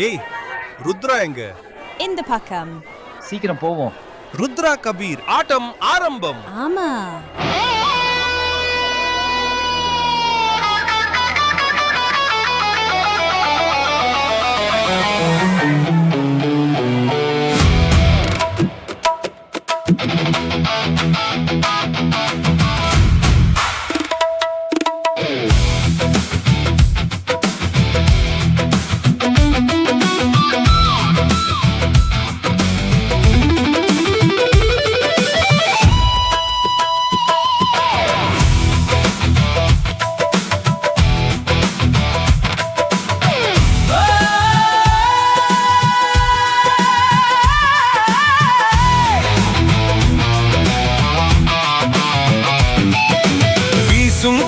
ஏய், ருத்ரா எங்க? இந்த பக்கம். சீக்கிரம் போவோம். ருத்ரா கபீர் ஆட்டம் ஆரம்பம். ஆமா.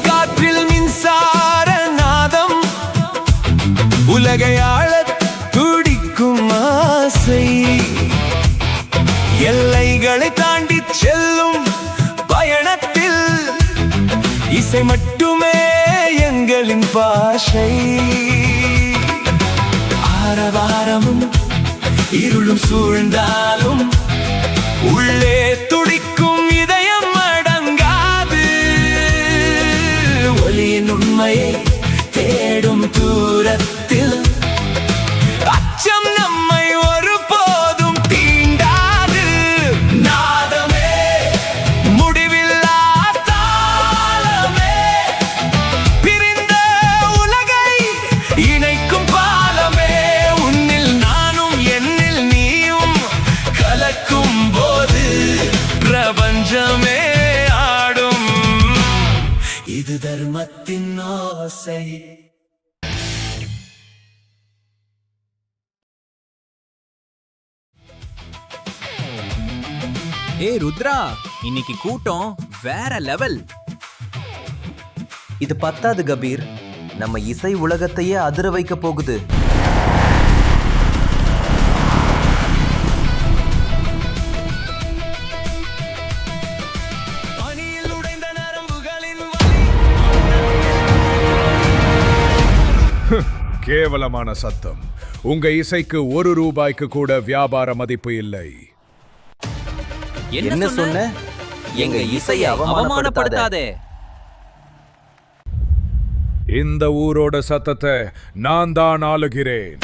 காற்றில் மின்சார நாதம் உலகையாள துடிக்கும் ஆசை எல்லைகளை தாண்டி செல்லும் பயணத்தில் இசை மட்டுமே எங்களின் பாஷை ஆரவாரமும் இருளும் சூழ்ந்தாலும் உள்ளே துடிக்கும் இதயம் அடங்காது ஒளியின் உண்மையை தேடும் தூரத்தில் அச்சம் நம்மை ஒருபோதும் தீண்டாது நாதமே முடிவில்லா தாளமே பிரிந்த உலகை இணைக்கும் பாலமே உன்னில் நானும் என்னில் நீயும் கலக்கும் போது பிரபஞ்சமே ஆடும் இது தர்மத்தின் ஓசை. ஏய் ருத்ரா, இன்னைக்கு கூட்டம் வேற லெவல். இது பத்தாது கபீர், நம்ம இசை உலகத்தையே அதிர வைக்க போகுது. கேவலமான சத்தம். உங்க இசைக்கு ₹1 கூட வியாபார மதிப்பு இல்லை. என்ன சொன்ன? எங்க இசையை அவமானப்படுத்தாதே. இந்த ஊரோட சத்தத்தை நான் தான் ஆளுகிறேன்.